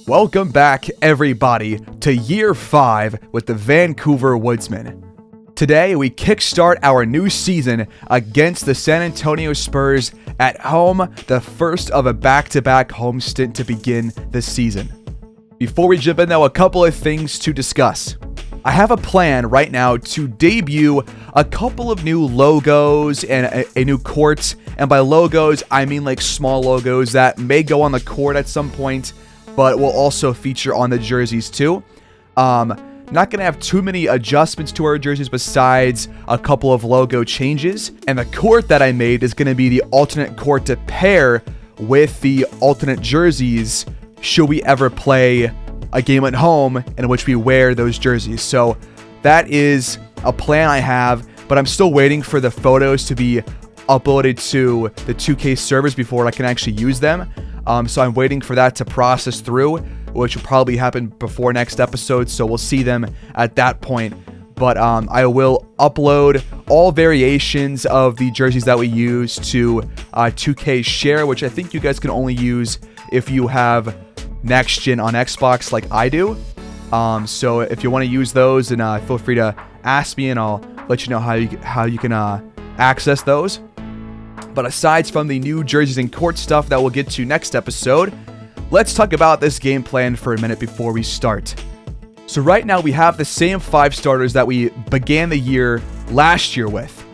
Welcome back, everybody, to Year 5 with the Vancouver Woodsmen. Today, we kickstart our new season against the San Antonio Spurs at home, the first of a back-to-back home stint to begin this season. Before we jump in, though, a couple of things to discuss. I have a plan right now to debut a couple of new logos and a new court, and by logos, I mean like small logos that may go on the court at some point, but will also feature on the jerseys too. Not going to have too many adjustments to our jerseys besides a couple of logo changes. And the court that I made is going to be the alternate court to pair with the alternate jerseys should we ever play a game at home in which we wear those jerseys. So that is a plan I have, but I'm still waiting for the photos to be uploaded to the 2K servers before I can actually use them. So I'm waiting for that to process through, which will probably happen before next episode, so we'll see them at that point. But I will upload all variations of the jerseys that we use to 2K Share, which I think you guys can only use if you have Next Gen on Xbox like I do. So if you want to use those, then feel free to ask me and I'll let you know how you can access those. But aside from the new jerseys and court stuff that we'll get to next episode, let's talk about this game plan for a minute before we start. So right now we have the same 5 starters that we began the year last year with.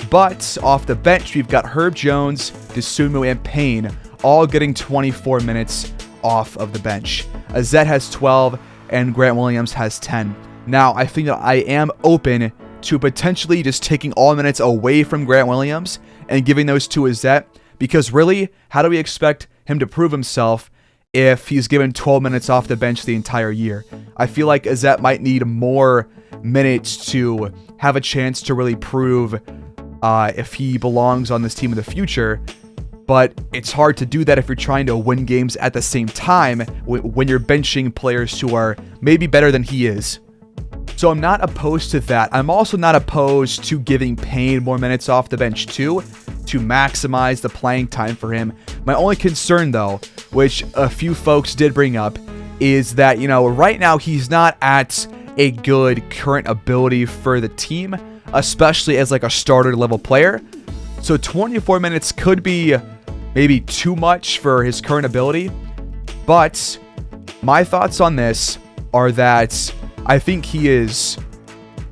But off the bench, we've got Herb Jones, Dosunmu, and Payne all getting 24 minutes off of the bench. Azette has 12 and Grant Williams has 10. Now, I think that I am open to potentially just taking all minutes away from Grant Williams and giving those to Azette, because really, how do we expect him to prove himself if he's given 12 minutes off the bench the entire year? I feel like Azette might need more minutes to have a chance to really prove if he belongs on this team in the future. But it's hard to do that if you're trying to win games at the same time when you're benching players who are maybe better than he is. So I'm not opposed to that. I'm also not opposed to giving Payne more minutes off the bench too, to maximize the playing time for him. My only concern though, which a few folks did bring up, is that, right now he's not at a good current ability for the team, especially as like a starter level player. So 24 minutes could be maybe too much for his current ability. But my thoughts on this are that I think he is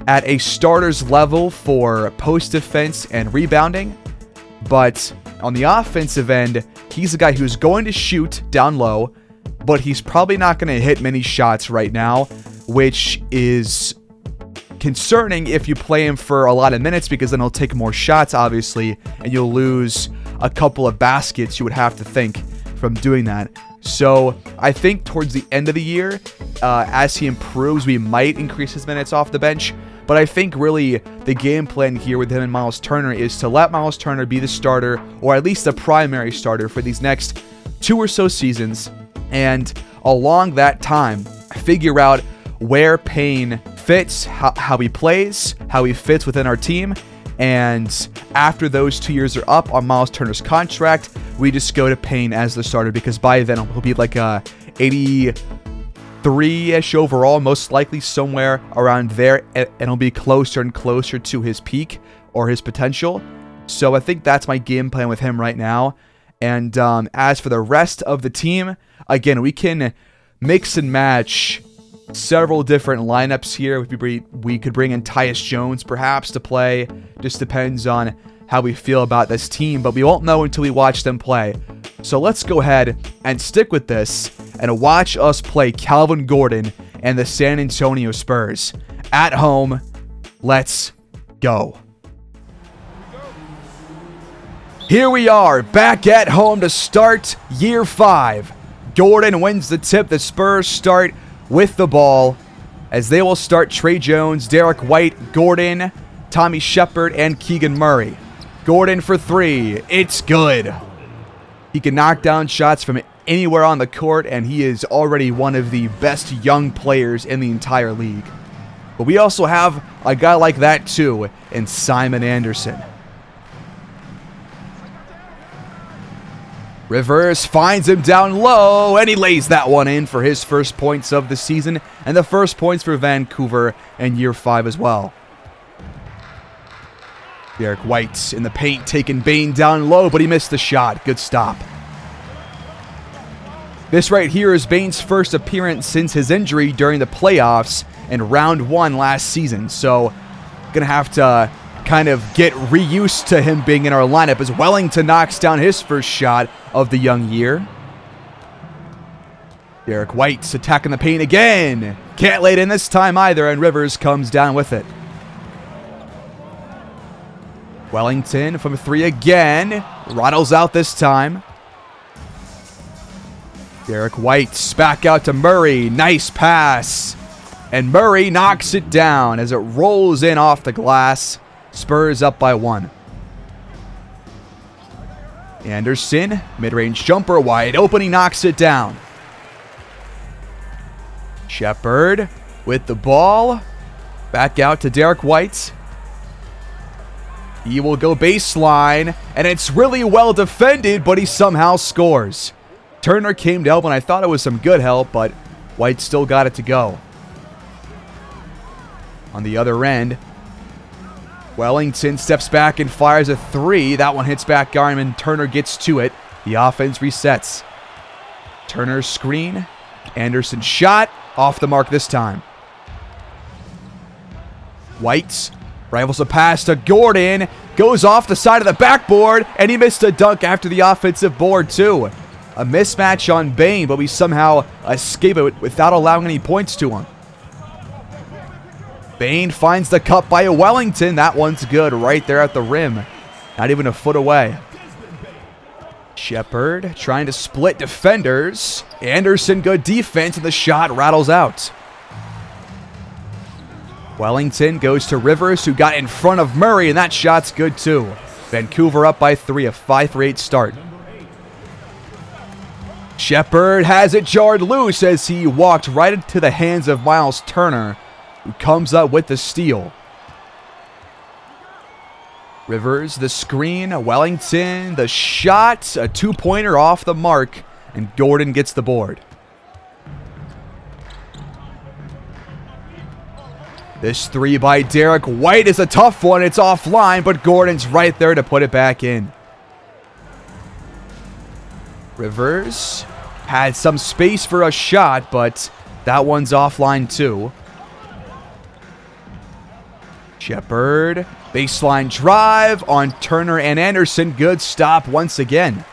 at a starter's level for post defense and rebounding. But on the offensive end, he's a guy who's going to shoot down low, but he's probably not going to hit many shots right now, which is concerning if you play him for a lot of minutes, because then he'll take more shots, obviously, and you'll lose a couple of baskets, you would have to think, from doing that. So I think towards the end of the year, as he improves, we might increase his minutes off the bench. But I think really the game plan here with him and Miles Turner is to let Miles Turner be the starter, or at least the primary starter for these next 2 or so seasons. And along that time, figure out where Payne fits, how he plays, how he fits within our team. And after those 2 years are up on Miles Turner's contract, we just go to Payne as the starter, because by then he'll be like a 83-ish overall, most likely somewhere around there, and he'll be closer and closer to his peak or his potential. So I think that's my game plan with him right now. And as for the rest of the team, again, we can mix and match several different lineups here. We could bring in Tyus Jones perhaps to play. Just depends on how we feel about this team, but we won't know until we watch them play. So let's go ahead and stick with this and watch us play Calvin Gordon and the San Antonio Spurs at home. Let's go. Here we are, back at home to start Year 5. Gordon wins the tip. The Spurs start with the ball, as they will start Trey Jones, Derek White, Gordon, Tommy Shepard, and Keegan Murray. Gordon for 3. It's good. He can knock down shots from anywhere on the court, and he is already one of the best young players in the entire league. But we also have a guy like that too in Simon Anderson. Rivers finds him down low, and he lays that one in for his first points of the season, and the first points for Vancouver in year 5 as well. Derek White in the paint, taking Bane down low, but he missed the shot. Good stop. This right here is Bane's first appearance since his injury during the playoffs in round 1 last season. So, gonna have to kind of get reused to him being in our lineup as Wellington knocks down his first shot of the young year. Derek White's attacking the paint again. Can't lay it in this time either, and Rivers comes down with it. Wellington from 3 again. Rattles out this time. Derek White's back out to Murray. Nice pass. And Murray knocks it down as it rolls in off the glass. Spurs up by 1. Anderson, mid-range jumper, wide open. He knocks it down. Shepard with the ball. Back out to Derek White. He will go baseline, and it's really well defended, but he somehow scores. Turner came to help, and I thought it was some good help, but White still got it to go. On the other end, Wellington steps back and fires a 3. That one hits back Garmin. Turner gets to it. The offense resets. Turner's screen. Anderson shot. Off the mark this time. White rivals a pass to Gordon. Goes off the side of the backboard, and he missed a dunk after the offensive board too. A mismatch on Bane, but we somehow escape it without allowing any points to him. Bane finds the cut by Wellington. That one's good right there at the rim. Not even a foot away. Shepard trying to split defenders. Anderson, good defense, and the shot rattles out. Wellington goes to Rivers, who got in front of Murray, and that shot's good too. Vancouver up by 3, a 5-for-8 start. Shepard has it jarred loose as he walked right into the hands of Miles Turner, who comes up with the steal. Rivers, the screen, Wellington, the shot, a 2-pointer off the mark, and Gordon gets the board. This 3 by Derek White is a tough one. It's offline, but Gordon's right there to put it back in. Rivers had some space for a shot, but that one's offline too. Shepard, baseline drive on Turner and Anderson. Good stop once again.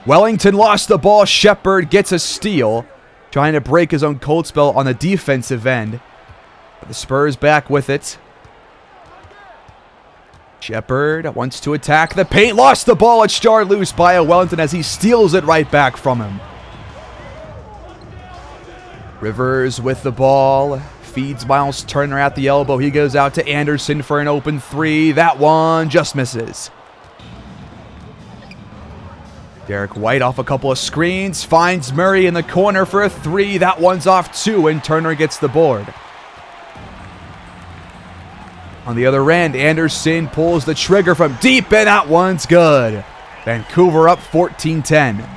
Wellington lost the ball. Shepard gets a steal, trying to break his own cold spell on the defensive end. But the Spurs back with it. Shepard wants to attack the paint. Lost the ball. It's jarred loose by Wellington as he steals it right back from him. Rivers with the ball. Feeds Miles Turner at the elbow. He goes out to Anderson for an open 3. That one just misses. Derek White off a couple of screens. Finds Murray in the corner for a 3. That one's off too, and Turner gets the board. On the other end, Anderson pulls the trigger from deep, and that one's good. Vancouver up 14-10.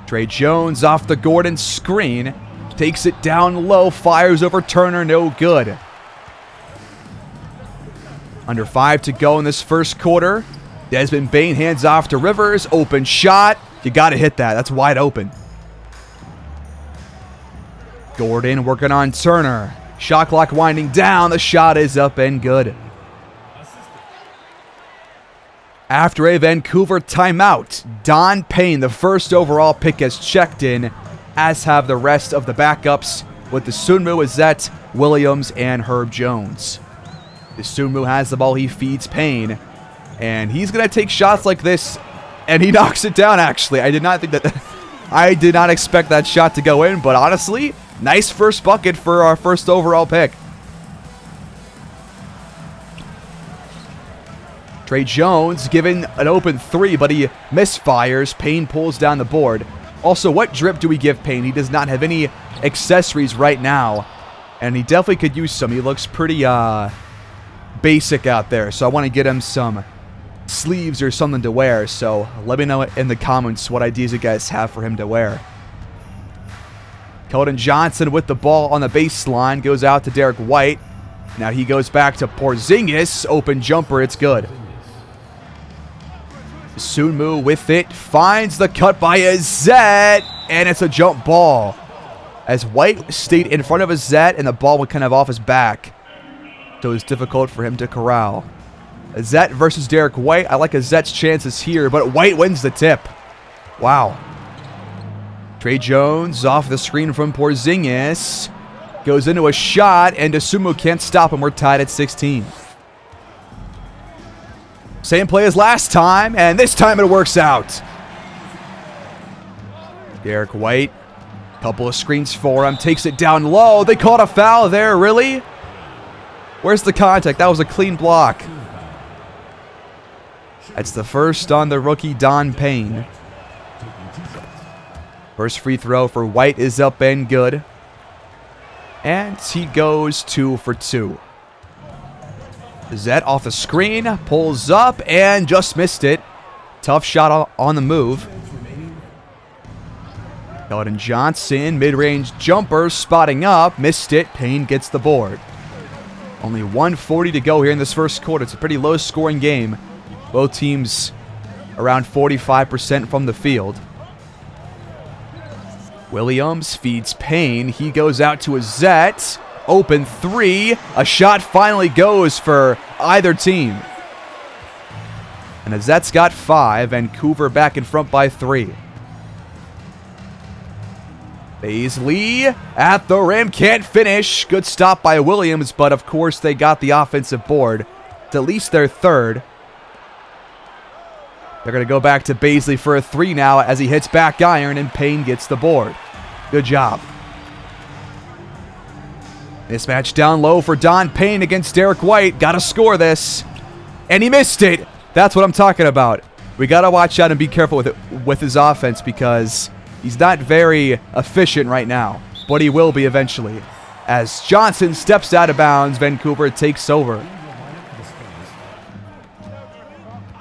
Trey Jones off the Gordon screen. Takes it down low, fires over Turner, no good. Under 5 to go in this first quarter. Desmond Bane hands off to Rivers. Open shot. You got to hit that. That's wide open. Gordon working on Turner. Shot clock winding down. The shot is up and good. After a Vancouver timeout, Don Payne, the first overall pick, has checked in, as have the rest of the backups with the Sunmu, Azette, Williams, and Herb Jones. The Sunmu has the ball. He feeds Payne, and he's going to take shots like this, and he knocks it down, actually. I did not expect that shot to go in, but honestly, nice first bucket for our first overall pick. Trey Jones given an open 3, but he misfires. Payne pulls down the board. Also, what drip do we give Payne? He does not have any accessories right now, and he definitely could use some. He looks pretty basic out there, so I want to get him some sleeves or something to wear. So let me know in the comments what ideas you guys have for him to wear. Keldon Johnson with the ball on the baseline, goes out to Derek White. Now he goes back to Porzingis. Open jumper, it's good. Sunmu with it, finds the cut by Azette, and it's a jump ball. As White stayed in front of Azette, and the ball went kind of off his back, so it was difficult for him to corral. Azette versus Derek White. I like Azette's chances here, but White wins the tip. Wow. Trey Jones off the screen from Porzingis. Goes into a shot, and Dosunmu can't stop him. We're tied at 16. Same play as last time, and this time it works out. Derek White, couple of screens for him, takes it down low. They caught a foul there, really? Where's the contact? That was a clean block. That's the first on the rookie, Don Payne. First free throw for White is up and good. And he goes 2 for 2. Zet off the screen, pulls up, and just missed it. Tough shot on the move. Keldon Johnson, mid-range jumper, spotting up, missed it. Payne gets the board. Only 1:40 to go here in this first quarter. It's a pretty low-scoring game. Both teams around 45% from the field. Williams feeds Payne. He goes out to Azette. Open three. A shot finally goes for either team. And Azette's got 5. Vancouver back in front by 3. Baisley at the rim. Can't finish. Good stop by Williams, but of course they got the offensive board. It's at least their third. They're going to go back to Baisley for a 3 now as he hits back iron, and Payne gets the board. Good job. Mismatch down low for Don Payne against Derek White. Got to score this. And he missed it. That's what I'm talking about. We got to watch out and be careful with his offense because he's not very efficient right now. But he will be eventually. As Johnson steps out of bounds, Vancouver takes over.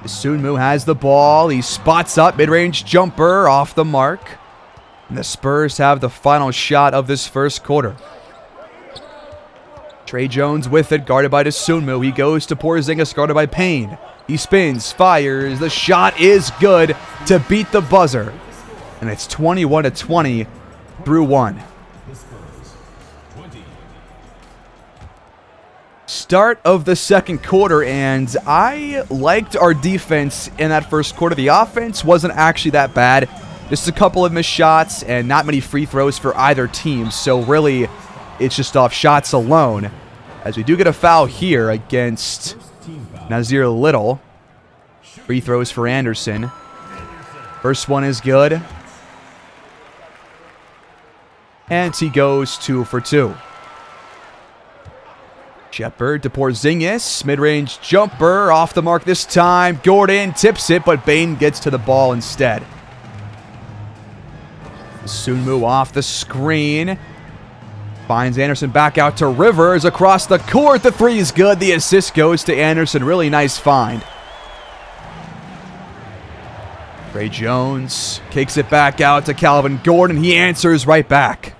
Sunmu has the ball. He spots up, mid-range jumper off the mark. And the Spurs have the final shot of this first quarter. Trey Jones with it, guarded by Dosunmu. He goes to Porzingis, guarded by Payne. He spins, fires. The shot is good to beat the buzzer. And it's 21-20 through 1. Start of the second quarter, and I liked our defense in that first quarter. The offense wasn't actually that bad. Just a couple of missed shots and not many free throws for either team. So really, it's just off shots alone. As we do get a foul here against Nazir Little. Free throws for Anderson. First one is good. And he goes 2 for 2. Shepard to Porzingis, mid-range jumper, off the mark this time. Gordon tips it, but Payne gets to the ball instead. Sunmu off the screen. Finds Anderson back out to Rivers across the court. The 3 is good. The assist goes to Anderson. Really nice find. Trey Jones kicks it back out to Calvin Gordon. He answers right back.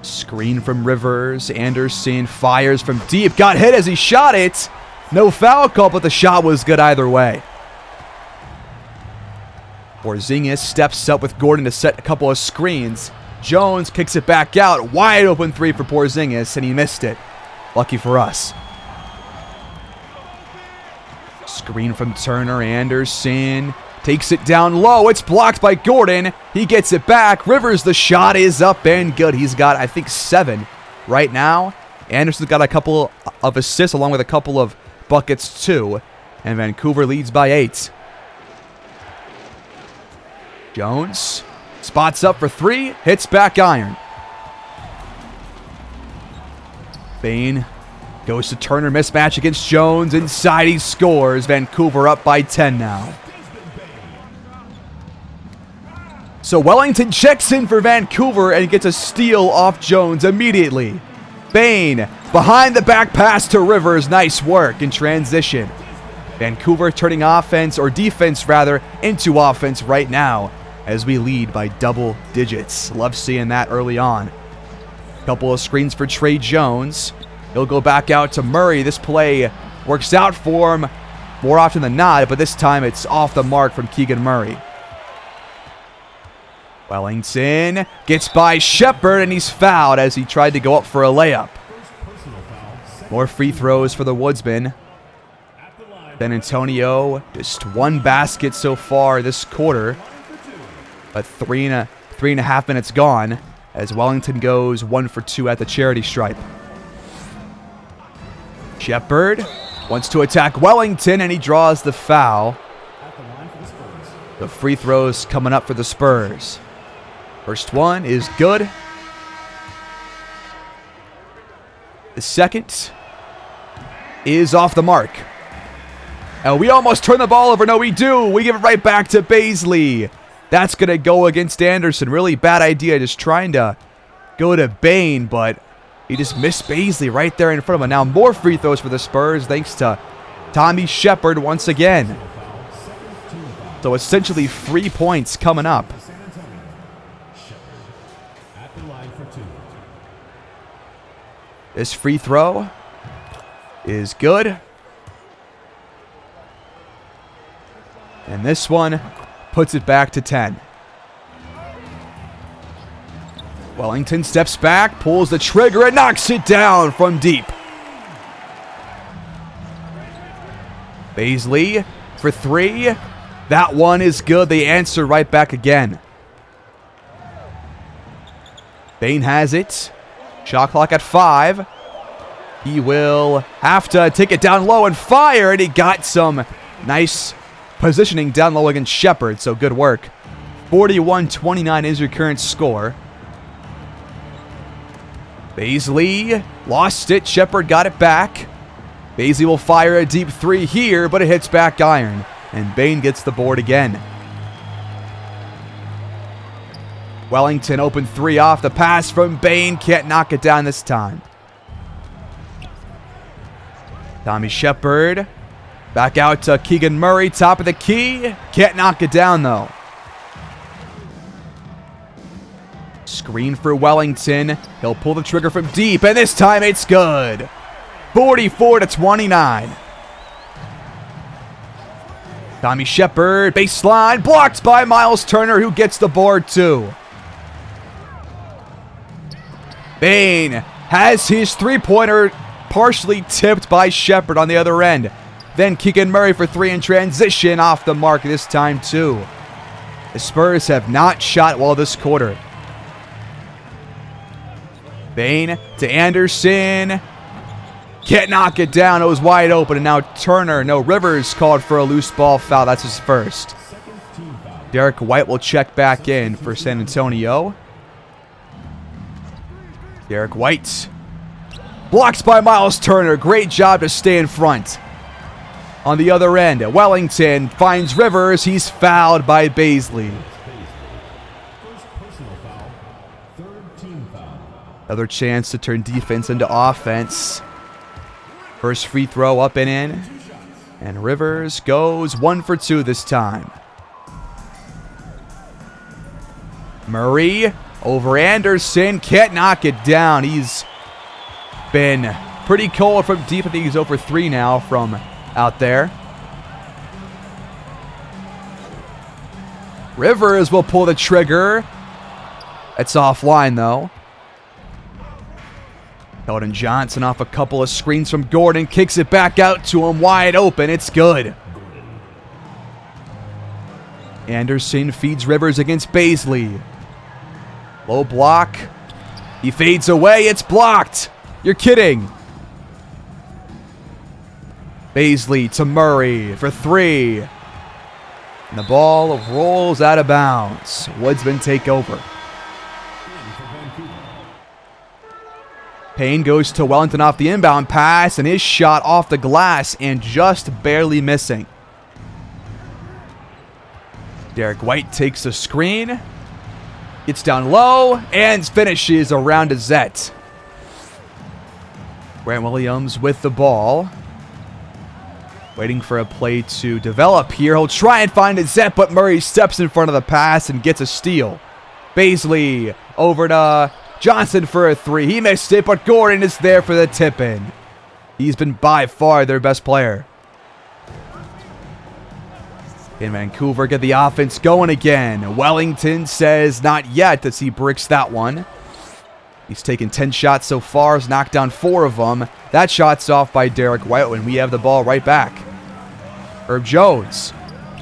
Screen from Rivers. Anderson fires from deep. Got hit as he shot it. No foul call, but the shot was good either way. Porzingis steps up with Gordon to set a couple of screens. Jones kicks it back out. Wide open 3 for Porzingis, and he missed it. Lucky for us. Screen from Turner. Anderson takes it down low. It's blocked by Gordon. He gets it back. Rivers, the shot is up and good. He's got, I think, 7 right now. Anderson's got a couple of assists along with a couple of buckets too. And Vancouver leads by 8. Jones spots up for 3. Hits back iron. Payne goes to Turner. Mismatch against Jones. Inside he scores. Vancouver up by 10 now. So Wellington checks in for Vancouver and gets a steal off Jones immediately. Bain, behind the back pass to Rivers. Nice work in transition. Vancouver turning offense, or defense rather, into offense right now as we lead by double digits. Love seeing that early on. Couple of screens for Trey Jones. He'll go back out to Murray. This play works out for him more often than not, but this time it's off the mark from Keegan Murray. Wellington gets by Shepard, and he's fouled as he tried to go up for a layup. More free throws for the Woodsmen. San Antonio, just one basket so far this quarter, but three and a half minutes gone as Wellington goes 1 for 2 at the charity stripe. Shepard wants to attack Wellington, and he draws the foul. The free throws coming up for the Spurs. First one is good. The second is off the mark. And we almost turn the ball over. No, we do. We give it right back to Baisley. That's going to go against Anderson. Really bad idea, just trying to go to Bain, but he just missed Baisley right there in front of him. Now more free throws for the Spurs thanks to Tommy Shepard once again. So essentially 3 points coming up. This free throw is good. And this one puts it back to 10. Wellington steps back, pulls the trigger, and knocks it down from deep. Baisley for 3. That one is good. They answer right back again. Bain has it. Shot clock at 5. He will have to take it down low and fire, and he got some nice positioning down low against Shepard, so good work. 41-29 is your current score. Baisley lost it. Shepard got it back. Baisley will fire a deep 3 here, but it hits back iron, and Bain gets the board again. Wellington open 3 off the pass from Bain. Can't knock it down this time. Tommy Shepard back out to Keegan Murray, top of the key. Can't knock it down, though. Screen for Wellington. He'll pull the trigger from deep, and this time it's good. 44-29. Tommy Shepard, baseline, blocked by Miles Turner, who gets the board too. Bain has his three-pointer partially tipped by Shepard on the other end. Then Keegan Murray for 3 in transition, off the mark this time too. The Spurs have not shot well this quarter. Bain to Anderson. Can't knock it down. It was wide open, and now Turner, no, Rivers called for a loose ball foul. That's his first. Derek White will check back in for San Antonio. Derek White. Blocked by Miles Turner. Great job to stay in front. On the other end, Wellington finds Rivers. He's fouled by Baisley. Another chance to turn defense into offense. First free throw up and in. And Rivers goes 1 for 2 this time. Murray over Anderson. Can't knock it down. He's been pretty cold from deep. I think he's over 3 now from out there. Rivers will pull the trigger. It's offline though. Keldon Johnson off a couple of screens from Gordon. Kicks it back out to him wide open. It's good. Anderson feeds Rivers against Baisley. Low block. He fades away. It's blocked. You're kidding. Baisley to Murray for 3. And the ball rolls out of bounds. Woodsmen take over. Payne goes to Wellington off the inbound pass, and his shot off the glass and just barely missing. Derek White takes the screen. Gets down low and finishes around a Zet. Grant Williams with the ball. Waiting for a play to develop here. He'll try and find a Zet, but Murray steps in front of the pass and gets a steal. Baisley over to Johnson for a three. He missed it, but Gordon is there for the tip-in. He's been by far their best player. In Vancouver, get the offense going again. Wellington says not yet as he bricks that one. He's taken 10 shots so far, has knocked down 4 of them. That shot's off by Derek White when we have the ball right back. Herb Jones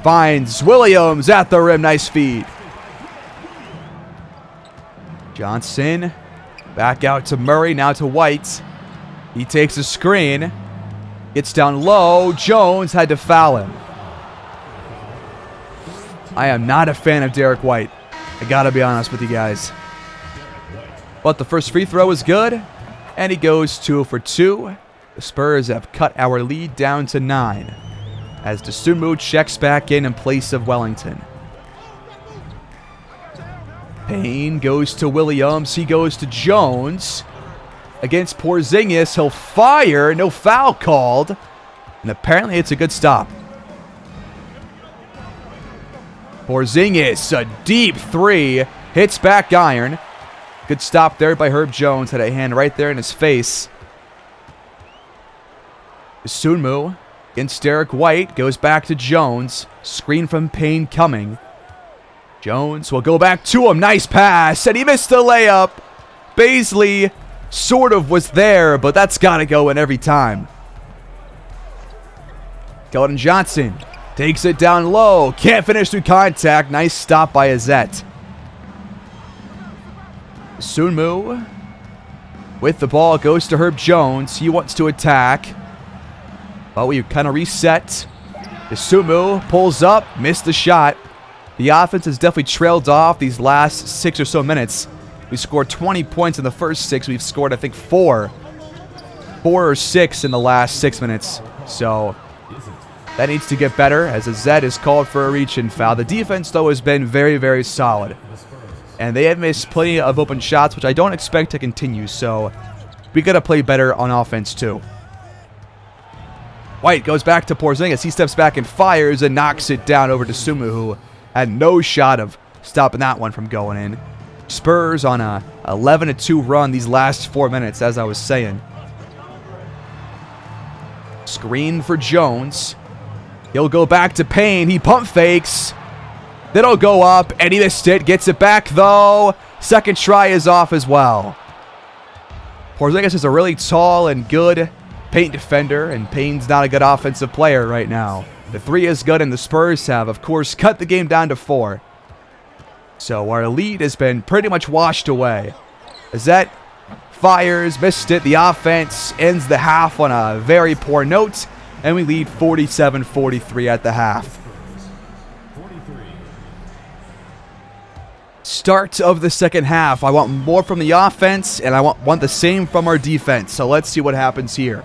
finds Williams at the rim. Nice feed. Johnson back out to Murray, now to White. He takes a screen. Gets down low. Jones had to foul him. I am not a fan of Derek White. I gotta be honest with you guys. But the first free throw is good, and he goes 2 for 2. The Spurs have cut our lead down to 9 as Dosunmu checks back in place of Wellington. Payne goes to Williams. He goes to Jones. Against Porzingis, he'll fire. No foul called. And apparently it's a good stop. Porzingis, a deep 3. Hits back iron. Good stop there by Herb Jones. Had a hand right there in his face. Dosunmu against Derek White. Goes back to Jones. Screen from Payne coming. Jones will go back to him. Nice pass. And he missed the layup. Baisley sort of was there, but that's got to go in every time. Keldon Johnson takes it down low. Can't finish through contact. Nice stop by Azette. Sunmu with the ball goes to Herb Jones. He wants to attack, but we kind of reset. Sunmu pulls up, missed the shot. The offense has definitely trailed off these last 6 or so minutes. We scored 20 points in the first 6. We've scored, I think, 4 or 6 in the last 6 minutes. So that needs to get better as Azette is called for a reach-in foul. The defense, though, has been very, very solid. And they have missed plenty of open shots, which I don't expect to continue. So we got to play better on offense, too. White goes back to Porzingis. He steps back and fires and knocks it down over to Sumu, who had no shot of stopping that one from going in. Spurs on a 11-2 run these last 4 minutes, as I was saying. Screen for Jones. He'll go back to Payne. He pump fakes. Then he'll go up, and he missed it. Gets it back, though. Second try is off as well. Porzingis is a really tall and good paint defender, and Payne's not a good offensive player right now. The 3 is good, and the Spurs have, of course, cut the game down to 4. So our lead has been pretty much washed away. Azette fires, missed it. The offense ends the half on a very poor note, and we lead 47-43 at the half. Start of the second half. I want more from the offense, and I want the same from our defense. So let's see what happens here.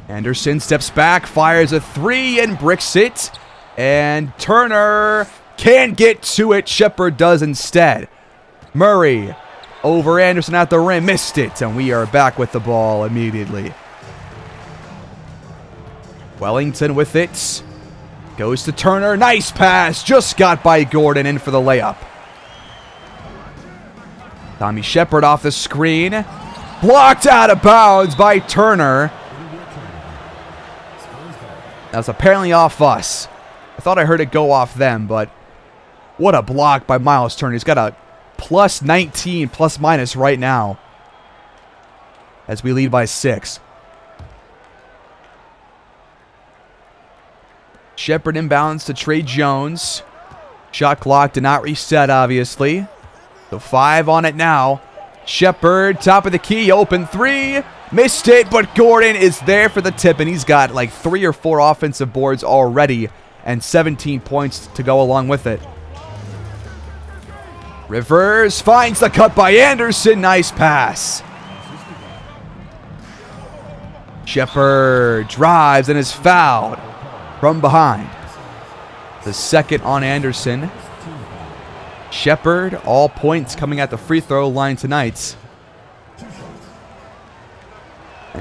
Anderson steps back, fires a 3, and bricks it. And Turner can't get to it. Shepard does instead. Murray over Anderson at the rim. Missed it, and we are back with the ball immediately. Wellington with it. Goes to Turner. Nice pass. Just got by Gordon in for the layup. Tommy Shepard off the screen. Blocked out of bounds by Turner. That was apparently off us. I thought I heard it go off them, but what a block by Miles Turner. He's got a plus 19 plus minus right now as we lead by 6. Shepard inbounds to Trey Jones. Shot clock did not reset, obviously. So 5 on it now. Shepard, top of the key, open 3. Missed it, but Gordon is there for the tip, and he's got like 3 or 4 offensive boards already and 17 points to go along with it. Rivers finds the cut by Anderson. Nice pass. Shepard drives and is fouled from behind. The second on Anderson. Shepard, all points coming at the free throw line tonight.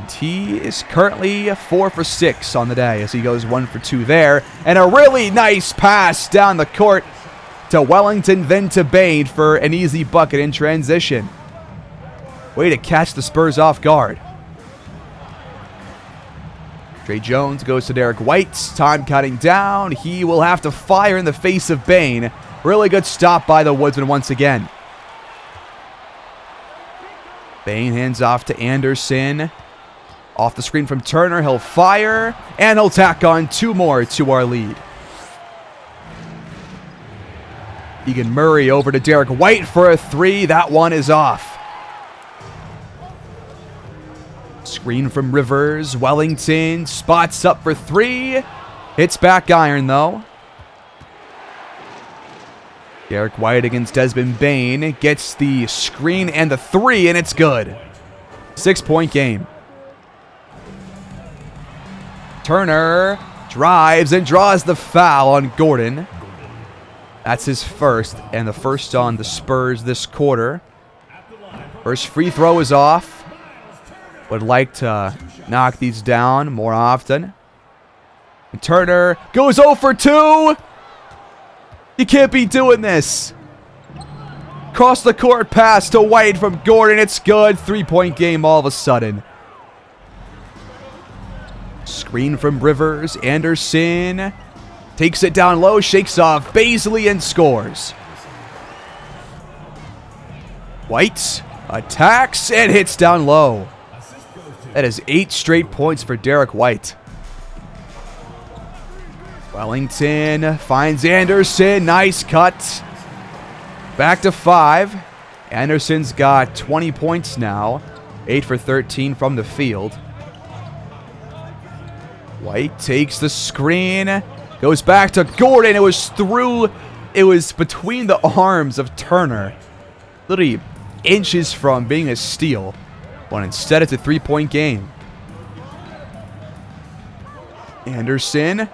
And he is currently 4 for 6 on the day as he goes 1 for 2 there. And a really nice pass down the court to Wellington, then to Bain for an easy bucket in transition. Way to catch the Spurs off guard. Trey Jones goes to Derek White. Time cutting down. He will have to fire in the face of Bain. Really good stop by the Woodsmen once again. Bain hands off to Anderson. Off the screen from Turner. He'll fire. And he'll tack on 2 more to our lead. Egan Murray over to Derek White for a 3. That one is off. Screen from Rivers. Wellington spots up for 3. Hits back iron though. Derek White against Desmond Bain. Gets the screen and the 3, and it's good. 6-point game. Turner drives and draws the foul on Gordon. That's his first, and the first on the Spurs this quarter. First free throw is off. Would like to knock these down more often. And Turner goes 0 for 2. You can't be doing this. Cross the court pass to White from Gordon. It's good. 3-point game all of a sudden. Screen from Rivers. Anderson takes it down low, shakes off Baisley and scores. White attacks and hits down low. That is 8 straight points for Derek White. Wellington finds Anderson. Nice cut. Back to 5. Anderson's got 20 points now. 8 for 13 from the field. White takes the screen. Goes back to Gordon. It was between the arms of Turner. Literally inches from being a steal. But instead it's a 3-point game. Anderson.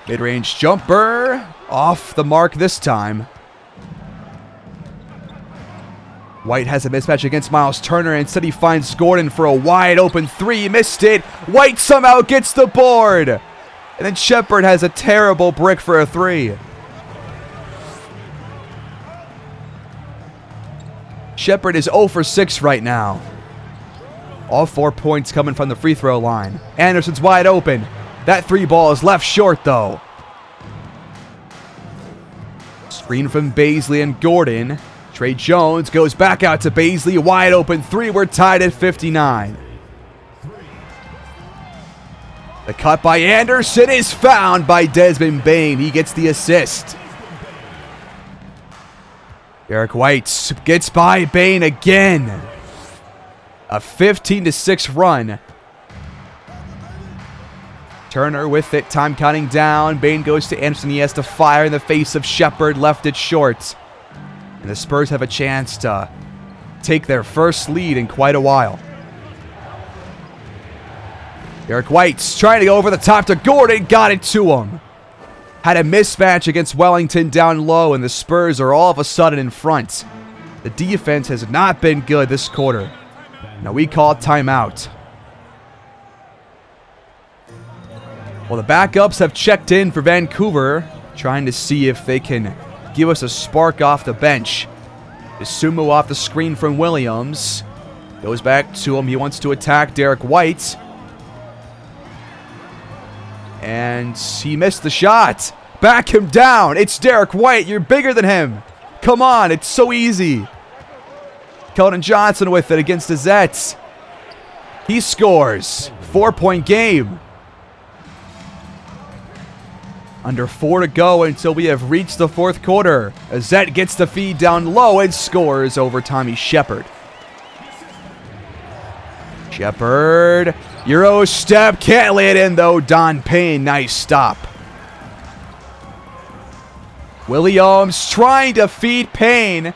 Mid-range jumper. Off the mark this time. White has a mismatch against Miles Turner. Instead he finds Gordon for a wide open 3. Missed it. White somehow gets the board. And then Shepard has a terrible brick for a 3. Shepard is 0 for 6 right now. All 4 points coming from the free throw line. Anderson's wide open. That 3 ball is left short though. Screen from Baisley and Gordon. Trey Jones goes back out to Baisley. Wide open 3. We're tied at 59. The cut by Anderson is found by Desmond Bain. He gets the assist. Derek White gets by Bain again. A 15-6 run. Turner with it. Time counting down. Bain goes to Anderson. He has to fire in the face of Shepard. Left it short. And the Spurs have a chance to take their first lead in quite a while. Derek White's trying to go over the top to Gordon. Got it to him. Had a mismatch against Wellington down low, and the Spurs are all of a sudden in front. The defense has not been good this quarter. Now we call timeout. Well, the backups have checked in for Vancouver, trying to see if they can give us a spark off the bench. Isumu off the screen from Williams. Goes back to him. He wants to attack Derek White. And he missed the shot. Back him down. It's Derek White. You're bigger than him. Come on. It's so easy. Keldon Johnson with it against the Zets. He scores. 4-point game. Under 4 to go until we have reached the 4th quarter. Azette gets the feed down low and scores over Tommy Shepard. Shepard. Euro step. Can't lay it in though. Don Payne. Nice stop. Williams trying to feed Payne.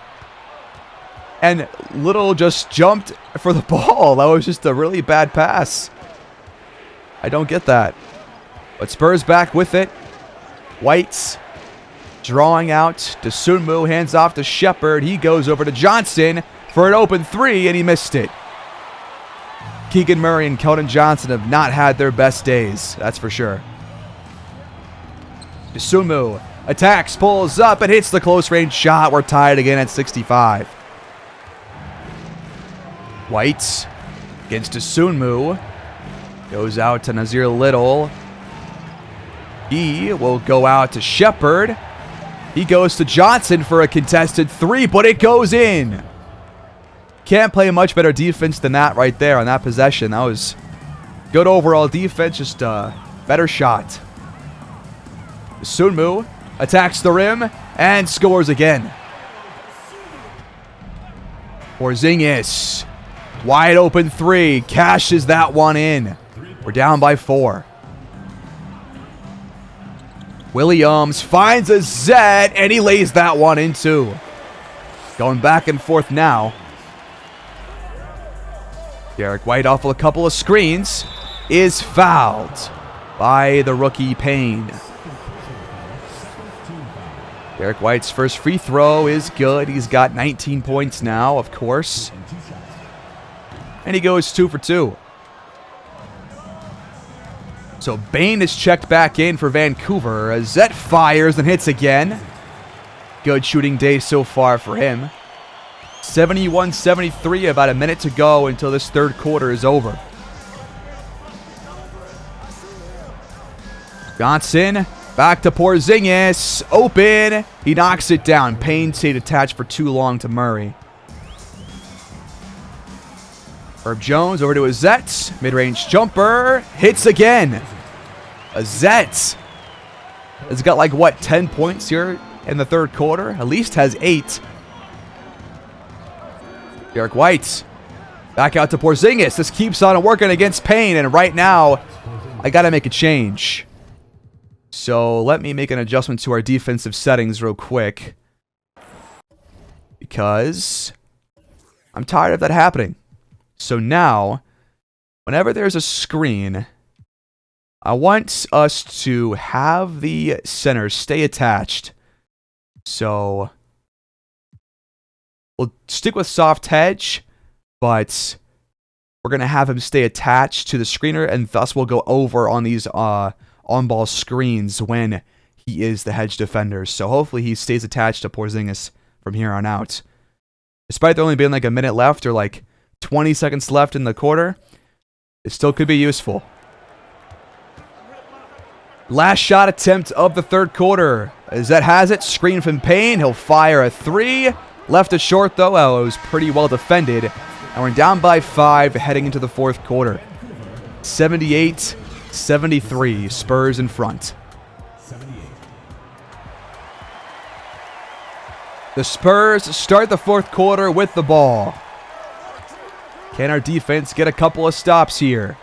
And Little just jumped for the ball. That was just a really bad pass. I don't get that. But Spurs back with it. White's drawing out. Dosunmu hands off to Shepard. He goes over to Johnson for an open 3, and he missed it. Keegan Murray and Keldon Johnson have not had their best days. That's for sure. Sunmu attacks, pulls up, and hits the close range shot. We're tied again at 65. White against Sunmu. Goes out to Nazir Little. He will go out to Shepard. He goes to Johnson for a contested three, but it goes in. Can't play much better defense than that right there on that possession. That was good overall defense, just a better shot. Sunmu attacks the rim and scores again. Porzingis, wide open three, cashes that one in. We're down by 4. Williams finds a Zet, and he lays that one in too. Going back and forth now. Derek White off a couple of screens is fouled by the rookie Payne. Derek White's first free throw is good. He's got 19 points now, of course. And he goes 2 for 2. So Bane is checked back in for Vancouver. Zet fires and hits again. Good shooting day so far for him. 71-73, about a minute to go until this third quarter is over. Johnson, back to Porzingis, open. He knocks it down. Payne stayed attached for too long to Murray. Herb Jones over to a Zet. Mid-range jumper. Hits again. A Zet has got like, what, 10 points here in the third quarter? At least has 8. Derek White. Back out to Porzingis. This keeps on working against Payne. And right now, I got to make a change. So let me make an adjustment to our defensive settings real quick. Because I'm tired of that happening. So now, whenever there's a screen, I want us to have the center stay attached. So we'll stick with soft hedge, but we're going to have him stay attached to the screener, and thus we'll go over on these on-ball screens when he is the hedge defender. So hopefully he stays attached to Porzingis from here on out. Despite there only being like a minute left or like 20 seconds left in the quarter, it still could be useful. Last shot attempt of the third quarter. Zet has it. Screen from Payne. He'll fire a 3. Left it short, though. Oh, it was pretty well defended. And we're down by 5 heading into the fourth quarter. 78-73. Spurs in front. The Spurs start the fourth quarter with the ball. Can our defense get a couple of stops here?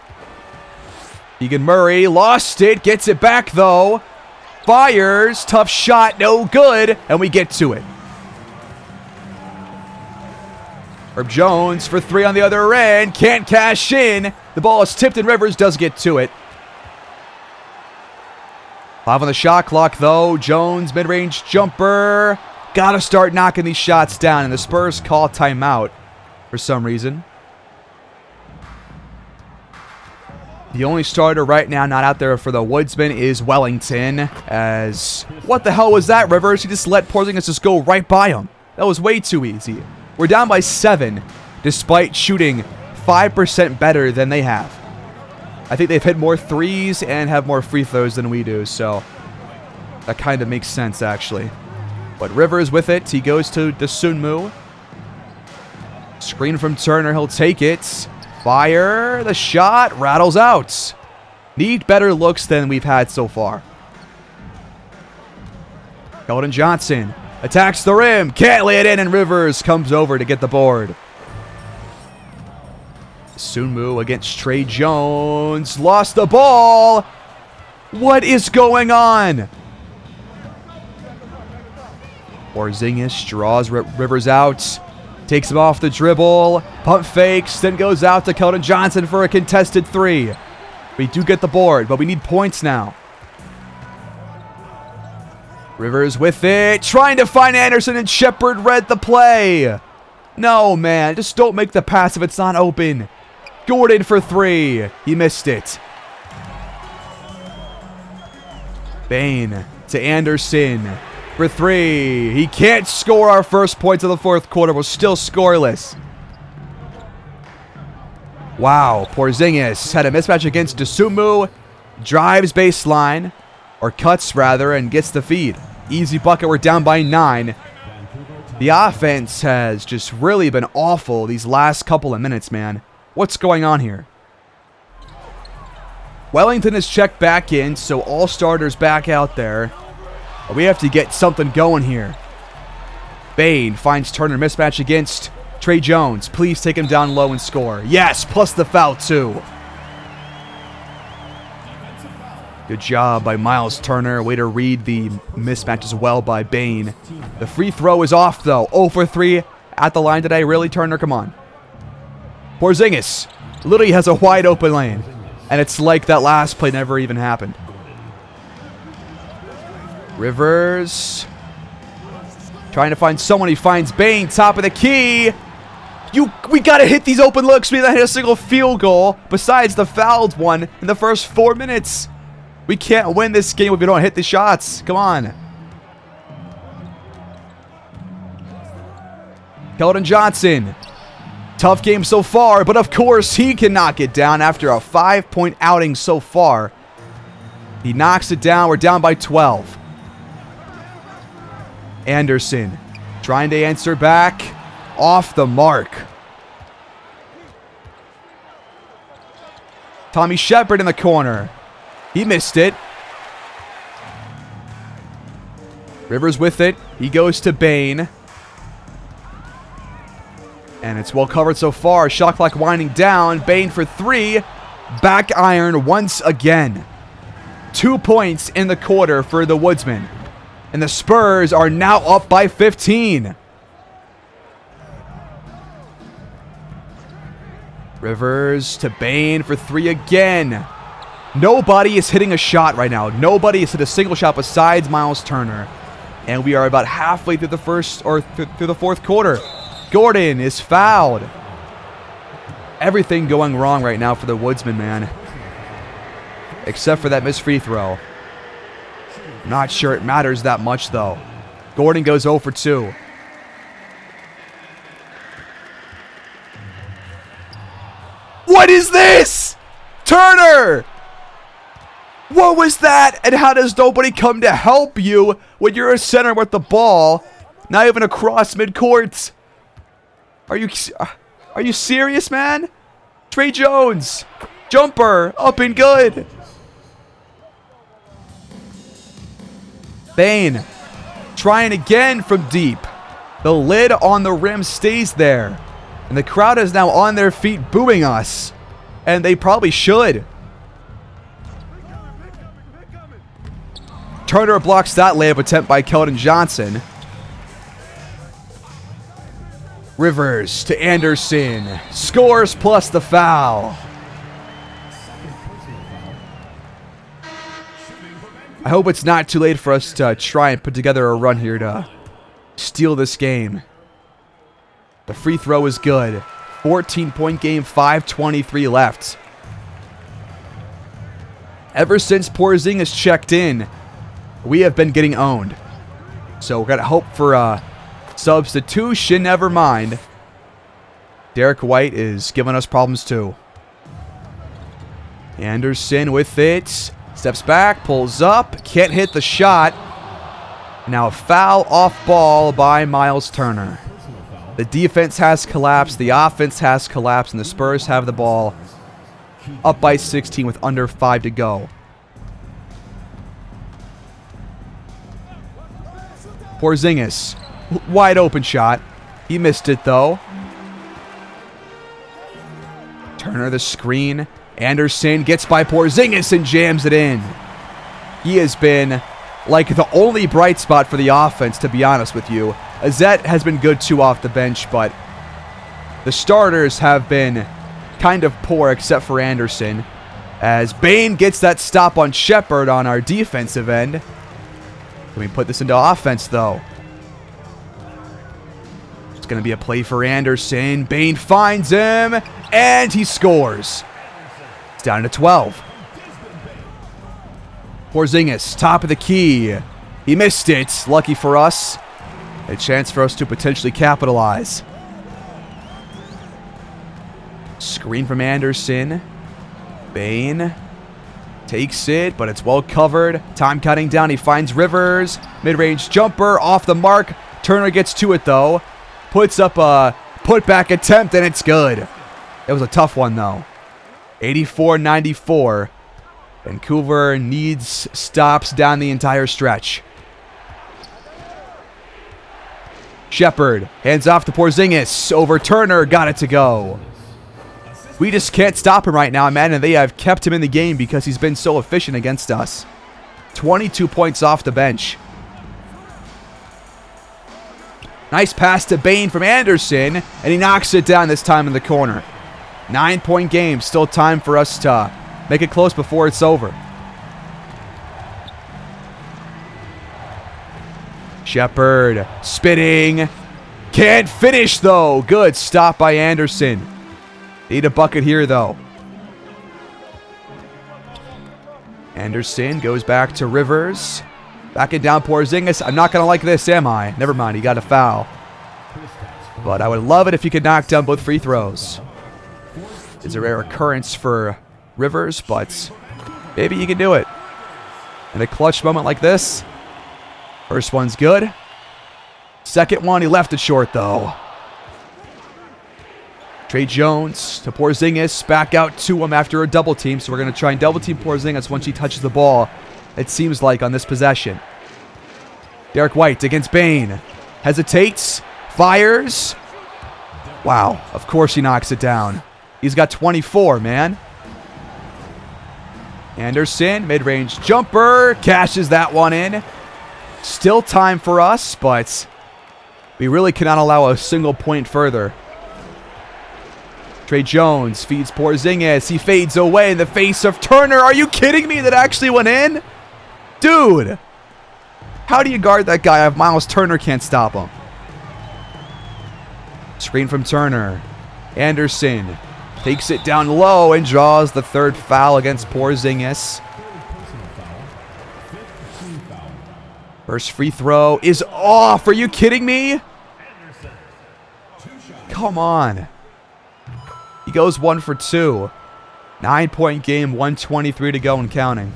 Keegan Murray lost it. Gets it back, though. Fires. Tough shot. No good. And we get to it. Herb Jones for 3 on the other end. Can't cash in. The ball is tipped and Rivers does get to it. 5 on the shot clock, though. Jones, mid-range jumper. Gotta start knocking these shots down. And the Spurs call timeout for some reason. The only starter right now not out there for the Woodsmen is Wellington. As, what the hell was that, Rivers? He just let Porzingis just go right by him. That was way too easy. We're down by 7, despite shooting 5% better than they have. I think they've hit more threes and have more free throws than we do, so that kind of makes sense, actually. But Rivers with it. He goes to Sunmu. Screen from Turner. He'll take it. Fire. The shot rattles out. Need better looks than we've had so far. Keldon Johnson attacks the rim. Can't lay it in, and Rivers comes over to get the board. Sunmu against Trey Jones. Lost the ball. What is going on? Porzingis draws Rivers out. Takes him off the dribble. Pump fakes. Then goes out to Keldon Johnson for a contested 3. We do get the board, but we need points now. Rivers with it. Trying to find Anderson, and Shepard read the play. No, man. Just don't make the pass if it's not open. Gordon for 3. He missed it. Bane to Anderson for 3. He can't score our first points of the fourth quarter. We're still scoreless. Wow, Porzingis had a mismatch against Dosunmu. Drives baseline, or cuts rather, and gets the feed. Easy bucket. We're down by 9. The offense has just really been awful these last couple of minutes, man. What's going on here? Wellington is checked back in, so all starters back out there. We have to get something going here. Bane finds Turner, mismatch against Trey Jones. Please take him down low and score. Yes, plus the foul too. Good job by Miles Turner. Way to read the mismatch as well by Bane. The free throw is off though. 0 for 3 at the line today. Really, Turner? Come on. Porzingis literally has a wide open lane. And it's like that last play never even happened. Rivers trying to find someone. He finds Bane, top of the key. We gotta hit these open looks. We didn't hit a single field goal besides the fouled one in the first 4 minutes. We can't win this game if we don't hit the shots. Come on. Keldon Johnson. Tough game so far, but of course he can knock it down after a 5-point outing so far. He knocks it down. We're down by 12. Anderson trying to answer back. Off the mark. Tommy Shepard in the corner. He missed it. Rivers with it. He goes to Bane. And it's well covered so far. Shot clock winding down. Bane for 3. Back iron once again. 2 points in the quarter for the Woodsmen. And the Spurs are now up by 15. Rivers to Bane for 3 again. Nobody is hitting a shot right now. Nobody has hit a single shot besides Miles Turner. And we are about halfway through the through the fourth quarter. Gordon is fouled. Everything going wrong right now for the Woodsmen, man. Except for that missed free throw. Not sure it matters that much, though. Gordon goes 0 for 2. What is this? Turner! What was that? And how does nobody come to help you when you're a center with the ball? Not even across midcourt. Are you serious, man? Trey Jones. Jumper. Up and good. Bane. Trying again from deep. The lid on the rim stays there. And the crowd is now on their feet booing us. And they probably should. Turner blocks that layup attempt by Keldon Johnson. Rivers to Anderson. Scores plus the foul. I hope it's not too late for us to try and put together a run here to steal this game. The free throw is good. 14-point game, 5:23 left. Ever since Porzingis checked in, we have been getting owned. So we're going to hope for a substitution. Never mind. Derek White is giving us problems too. Anderson with it. Steps back, pulls up, can't hit the shot. Now a foul off ball by Miles Turner. The defense has collapsed, the offense has collapsed, and the Spurs have the ball up by 16 with under 5 to go. Porzingis, wide open shot. He missed it though. Turner the screen. Anderson gets by Porzingis and jams it in. He has been like the only bright spot for the offense, to be honest with you. Azette has been good too off the bench, but the starters have been kind of poor except for Anderson. As Bane gets that stop on Shepard on our defensive end. Can we put this into offense, though? It's going to be a play for Anderson. Bane finds him, and he scores. It's down to 12. Porzingis, top of the key. He missed it. Lucky for us. A chance for us to potentially capitalize. Screen from Anderson. Bane takes it, but it's well covered. Time counting down. He finds Rivers. Mid-range jumper off the mark. Turner gets to it, though. Puts up a putback attempt, and it's good. It was a tough one, though. 84-94. Vancouver needs stops down the entire stretch. Shepard hands off to Porzingis. Over Turner. Got it to go. We just can't stop him right now, man, and they have kept him in the game because he's been so efficient against us. 22 points off the bench. Nice pass to Bane from Anderson, and he knocks it down this time in the corner. 9-point game. Still time for us to make it close before it's over. Shepard spitting. Can't finish, though. Good stop by Anderson. Need a bucket here, though. Anderson goes back to Rivers. Backing down Porzingis. I'm not going to like this, am I? Never mind, he got a foul. But I would love it if you could knock down both free throws. It's a rare occurrence for Rivers, but maybe you can do it. In a clutch moment like this. First one's good. Second one, he left it short, though. Trey Jones to Porzingis. Back out to him after a double team. So we're going to try and double team Porzingis once he touches the ball, it seems like, on this possession. Derek White against Bane. Hesitates. Fires. Wow. Of course he knocks it down. He's got 24, man. Anderson, mid-range jumper. Cashes that one in. Still time for us, but we really cannot allow a single point further. Trey Jones feeds Porzingis. He fades away in the face of Turner. Are you kidding me? That actually went in? Dude. How do you guard that guy if Miles Turner can't stop him? Screen from Turner. Anderson takes it down low and draws the third foul against Porzingis. First free throw is off. Are you kidding me? Come on. He goes 1 for 2. 9-point game, 1:23 to go and counting.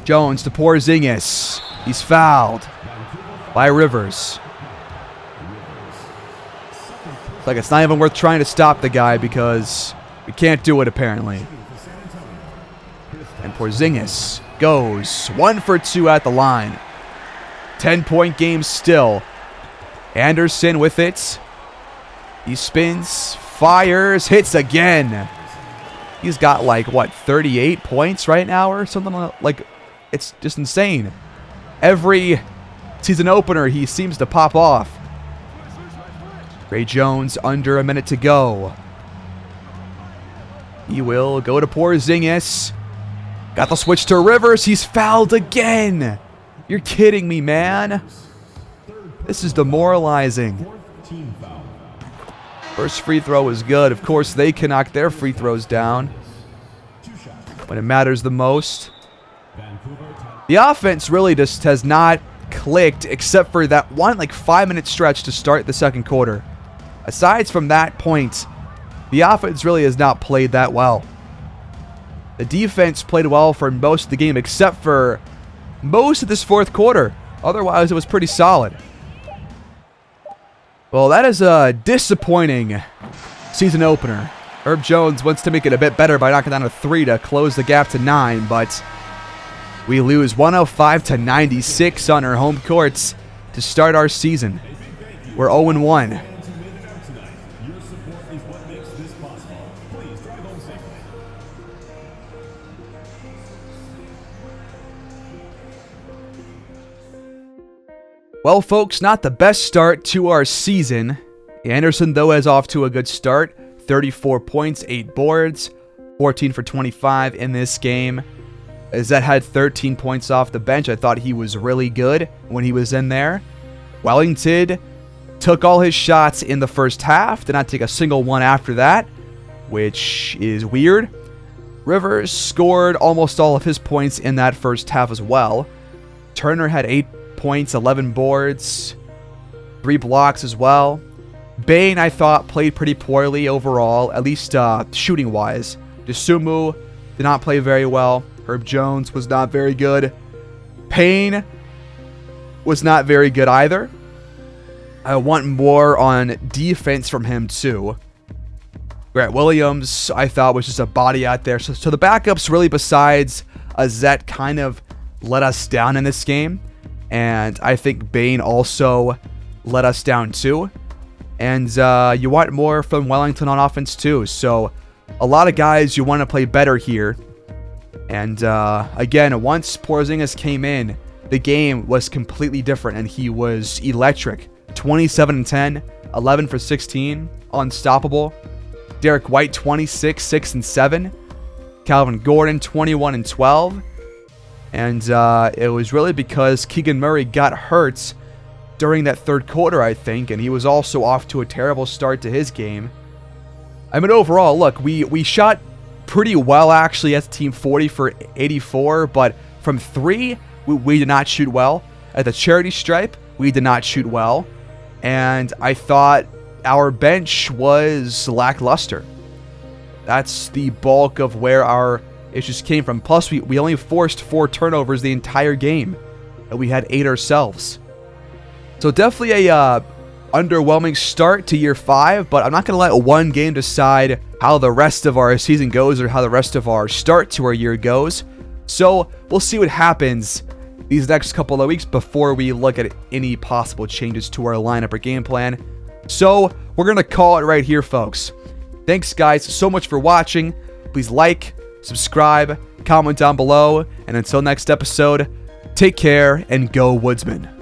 Jones to Porzingis. He's fouled by Rivers. It's like it's not even worth trying to stop the guy because we can't do it apparently. And Porzingis goes 1 for 2 at the line. 10-point game still. Anderson with it. He spins, fires, hits again. He's got like, what, 38 points right now or something like. It's just insane. Every season opener, he seems to pop off. Ray Jones under a minute to go. He will go to Porzingis. Got the switch to Rivers. He's fouled again. You're kidding me, man. This is demoralizing. First free throw was good. Of course, they can knock their free throws down when it matters the most. The offense really just has not clicked except for that one 5-minute stretch to start the second quarter. Aside from that point, the offense really has not played that well. The defense played well for most of the game except for most of this fourth quarter. Otherwise, it was pretty solid. Well, that is a disappointing season opener. Herb Jones wants to make it a bit better by knocking down a 3 to close the gap to 9, but we lose 105-96 on our home courts to start our season. We're 0-1. Well, folks, not the best start to our season. Anderson, though, is off to a good start. 34 points, 8 boards, 14 for 25 in this game. Zed had 13 points off the bench. I thought he was really good when he was in there. Wellington took all his shots in the first half, did not take a single one after that, which is weird. Rivers scored almost all of his points in that first half as well. Turner had 8 points, 11 boards, 3 blocks as well. Bane, I thought, played pretty poorly overall, at least shooting-wise. Dosunmu did not play very well. Herb Jones was not very good. Payne was not very good either. I want more on defense from him too. Grant Williams, I thought, was just a body out there. So the backups, really, besides Azette, kind of let us down in this game. And I think Bane also let us down too. And you want more from Wellington on offense too. So a lot of guys you want to play better here. And again, once Porzingis came in, the game was completely different, and he was electric. 27-10, 11 for 16, unstoppable. Derek White, 26, 6 and 7. Calvin Gordon, 21 and 12. And it was really because Keegan Murray got hurt during that third quarter, I think, and he was also off to a terrible start to his game. I mean, overall, look, we shot pretty well, actually, as a team, 40 for 84, but from 3, we did not shoot well. At the charity stripe, we did not shoot well. And I thought our bench was lackluster. That's the bulk of where our issues came from. Plus, we only forced 4 turnovers the entire game, and we had 8 ourselves. So definitely a underwhelming start to year 5, but I'm not going to let one game decide how the rest of our season goes or how the rest of our start to our year goes. So we'll see what happens these next couple of weeks before we look at any possible changes to our lineup or game plan. So we're going to call it right here, folks. Thanks, guys, so much for watching. Please like, subscribe, comment down below, and until next episode, take care and go Woodsmen.